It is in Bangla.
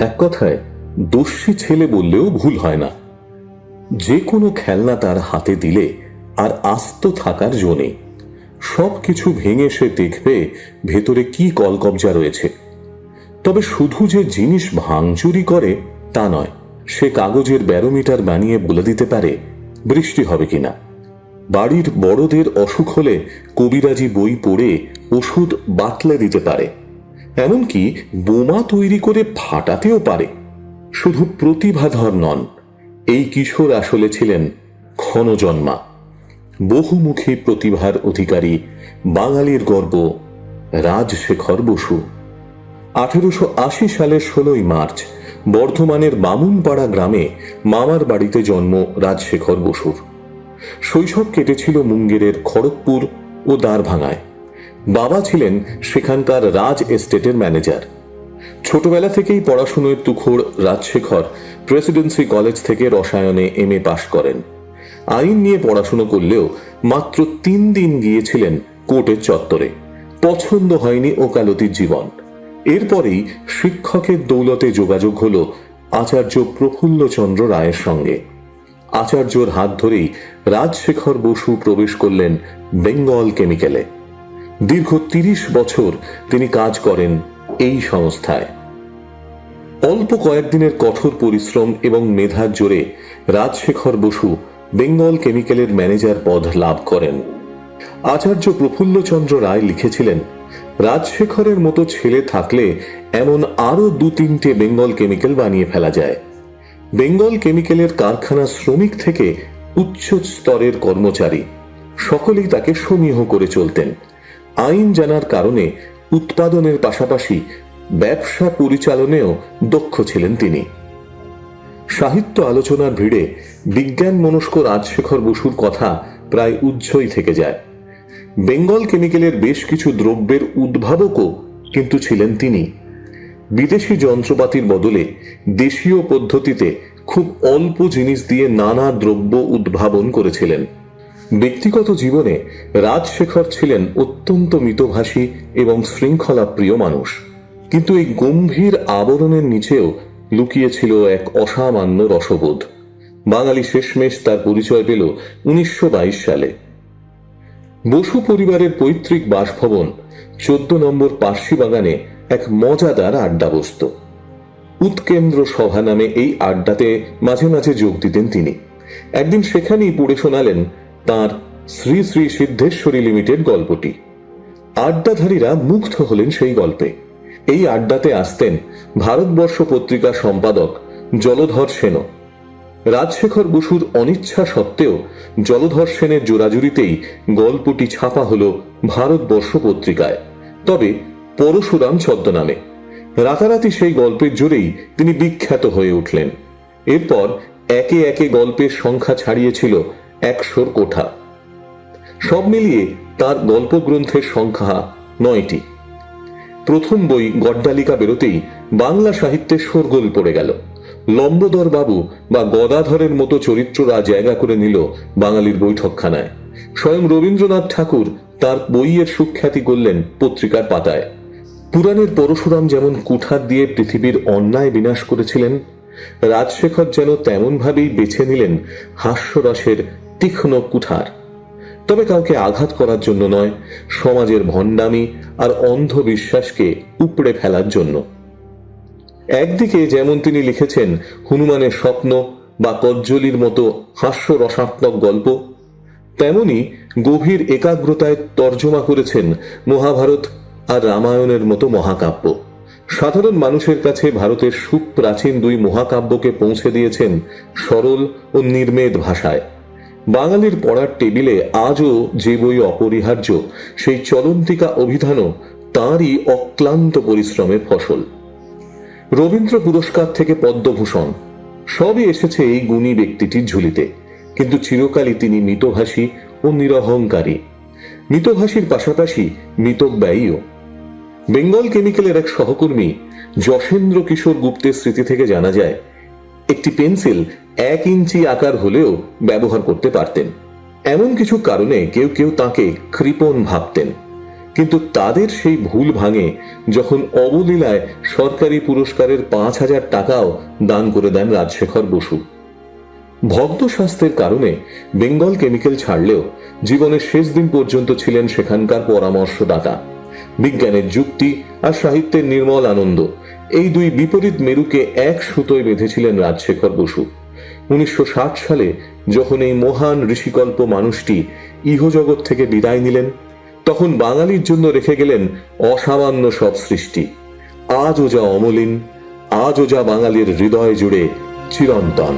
এক কথায় দস্যি ছেলে বললেও ভুল হয় না। যে কোনো খেলনা তার হাতে দিলে আর আস্ত থাকার জো নেই। সবকিছু ভেঙে সে দেখবে ভেতরে কি কলকবজা রয়েছে। তবে শুধু যে জিনিস ভাঙচুরি করে তা নয়, সে কাগজের ব্যারোমিটার বানিয়ে বলে দিতে পারে বৃষ্টি হবে কিনা। বাড়ির বড়দের অসুখ হলে কবিরাজি বই পড়ে ওষুধ বাতলে দিতে পারে। এমনকি বোমা তৈরি করে ফাটাতেও পারে। শুধু প্রতিভাধর নন, এই কিশোর আসলে ছিলেন ক্ষণজন্মা, বহুমুখী প্রতিভার অধিকারী, বাঙালির গর্ব রাজশেখর বসু। 1880 সালের 16 মার্চ বর্ধমানের বামুনপাড়া গ্রামে মামার বাড়িতে জন্ম রাজশেখর বসুর। শৈশব কেটেছিল মুঙ্গেরের খড়গপুর ও দ্বারভাঙায়। বাবা ছিলেন সেখানকার রাজ এস্টেটের ম্যানেজার। ছোটবেলা থেকেই পড়াশুনোর তুখোড় রাজশেখর প্রেসিডেন্সি কলেজ থেকে রসায়নে MA পাশ করেন। আইন নিয়ে পড়াশুনো করলেও মাত্র 3 দিন গিয়েছিলেন কোর্টের চত্বরে। পছন্দ হয়নি ওকালতির জীবন। এরপরেই শিক্ষকের দৌলতে যোগাযোগ হল আচার্য প্রফুল্লচন্দ্র রায়ের সঙ্গে। আচার্যর হাত ধরেই রাজশেখর বসু প্রবেশ করলেন বেঙ্গল কেমিক্যালে। দীর্ঘ 30 বছর তিনি কাজ করেন এই সংস্থায়। অল্প কয়েকদিনের কঠোর পরিশ্রম এবং মেধার জোরে রাজশেখর বসু বেঙ্গল কেমিক্যালের ম্যানেজার পদ লাভ করেন। আচার্য প্রফুল্লচন্দ্র রায় লিখেছিলেন, রাজশেখরের মতো ছেলে থাকলে এমন আরো 2-3টে বেঙ্গল কেমিক্যাল বানিয়ে ফেলা যায়। বেঙ্গল কেমিক্যালের কারখানা শ্রমিক থেকে উচ্চ স্তরের কর্মচারী সকলেই তাকে সমীহ করে চলতেন। আইন জানার কারণে উৎপাদনের পাশাপাশি ব্যবসা পরিচালনেও দক্ষ ছিলেন তিনি। সাহিত্য আলোচনার ভিড়ে বিজ্ঞান মনস্ক রাজশেখর বসুর কথা প্রায় উজ্জ্বল থেকে যায়। বেঙ্গল কেমিক্যালের বেশ কিছু দ্রব্যের উদ্ভাবকও কিন্তু ছিলেন তিনি। বিদেশি যন্ত্রপাতির বদলে দেশীয় পদ্ধতিতে খুব অল্প জিনিস দিয়ে নানা দ্রব্য উদ্ভাবন করেছিলেন। ব্যক্তিগত জীবনে রাজশেখর ছিলেন অত্যন্ত মিতভাষী এবং শৃঙ্খলা প্রিয় মানুষ। কিন্তু এই গম্ভীর আবরণের নিচেও লুকিয়েছিল এক অসামান্য রসবোধ। বাঙালি শেষমেশ তার পরিচয় পেল 1922 সালে। বসু পরিবারের পৈতৃক বাসভবন 14 নম্বর পার্সি বাগানে এক মজাদার আড্ডা বসত। উৎকেন্দ্র সভা নামে এই আড্ডাতে মাঝে মাঝে যোগ দিতেন তিনি। একদিন সেখানেই পড়ে শোনালেন তাঁর শ্রী শ্রী সিদ্ধেশ্বরী লিমিটেড গল্পটি। আড্ডাধারীরা মুগ্ধ হলেন সেই গল্পে। এই আড্ডাতে আসতেন ভারতবর্ষ পত্রিকার সম্পাদক জলধর সেন। রাজশেখর বসুর অনিচ্ছা সত্ত্বেও জলধর সেনের জোরাজুরিতেই গল্পটি ছাপা হল ভারতবর্ষ পত্রিকায়, তবে পরশুরাম ছদ্মনামে। রাতারাতি সেই গল্পের জোরেই তিনি বিখ্যাত হয়ে উঠলেন। এরপর একে একে গল্পের সংখ্যা ছাড়িয়েছিল 100-র কোঠা। সব মিলিয়ে তার গল্পগ্রন্থের সংখ্যা 9টি। প্রথম বই গড্ডালিকা বেরোতেই বাংলা সাহিত্যে শোরগোল পড়ে গেল। লম্বোদর বাবু বা গদাধরের মতো চরিত্ররা জায়গা করে নিল বাঙালির বৈঠকখানায়। স্বয়ং রবীন্দ্রনাথ ঠাকুর তার বইয়ের সুখ্যাতি করলেন পত্রিকার পাতায়। পুরাণের পরশুরাম যেমন কুঠার দিয়ে পৃথিবীর অন্যায় বিনাশ করেছিলেন, রাজশেখর যেন তেমন ভাবেই বেছে নিলেন হাস্যরসের তীক্ষ্ণ কুঠার। তবে কাউকে আঘাত করার জন্য নয়, সমাজের ভণ্ডামি আর অন্ধবিশ্বাসকে উপড়ে ফেলার জন্য। একদিকে যেমন তিনি লিখেছেন হনুমানের স্বপ্ন বা কজ্জলির মতো হাস্যরসাত্মক গল্প, তেমনি গভীর একাগ্রতায় তর্জমা করেছেন মহাভারত আর রামায়ণের মতো মহাকাব্য। সাধারণ মানুষের কাছে ভারতের সুপ্রাচীন 2 মহাকাব্যকে পৌঁছে দিয়েছেন সরল ও নির্মেদ ভাষায়। বাঙালির পড়ার টেবিলে আজও যে বই অপরিহার্য, সেই চলন্তিকা অভিধানও তাঁরই অক্লান্ত পরিশ্রমের ফসল। রবীন্দ্র পুরস্কার থেকে পদ্মভূষণ সবই এসেছে এই গুণী ব্যক্তিটির ঝুলিতে। কিন্তু চিরকালই তিনি মিতভাষী ও নিরহংকারী। মিতভাষীর পাশাপাশি মিতব্যয়ীও। বেঙ্গল কেমিক্যালের এক সহকর্মী যশেন্দ্র কিশোর গুপ্তের স্মৃতি থেকে জানা যায়, একটি পেন্সিল 1 ইঞ্চি আকার হলেও ব্যবহার করতে পারতেন। এমন কিছু কারণে কেউ কেউ তাকে কৃপণ ভাবতেন। কিন্তু তাদের সেই ভুল ভাঙে যখন অবলীলায় সরকারি পুরস্কারের 5,000 টাকাও দান করে দেন রাজশেখর বসু। ভগ্ন স্বাস্থ্যের কারণে বেঙ্গল কেমিক্যাল ছাড়লেও জীবনের শেষ দিন পর্যন্ত ছিলেন সেখানকার পরামর্শদাতা। বিজ্ঞানের যুক্তি আর সাহিত্যের নির্মল আনন্দ, এই দুই বিপরীত মেরুকে এক সুতোয় বেঁধেছিলেন রাজশেখর বসু। 1960 সালে যখন এই মহান ঋষিকল্প মানুষটি ইহজগৎ থেকে বিদায় নিলেন, তখন বাঙালির জন্য রেখে গেলেন অসামান্য সব সৃষ্টি। আজও যা অমলিন, আজও যা বাঙালির হৃদয় জুড়ে চিরন্তন।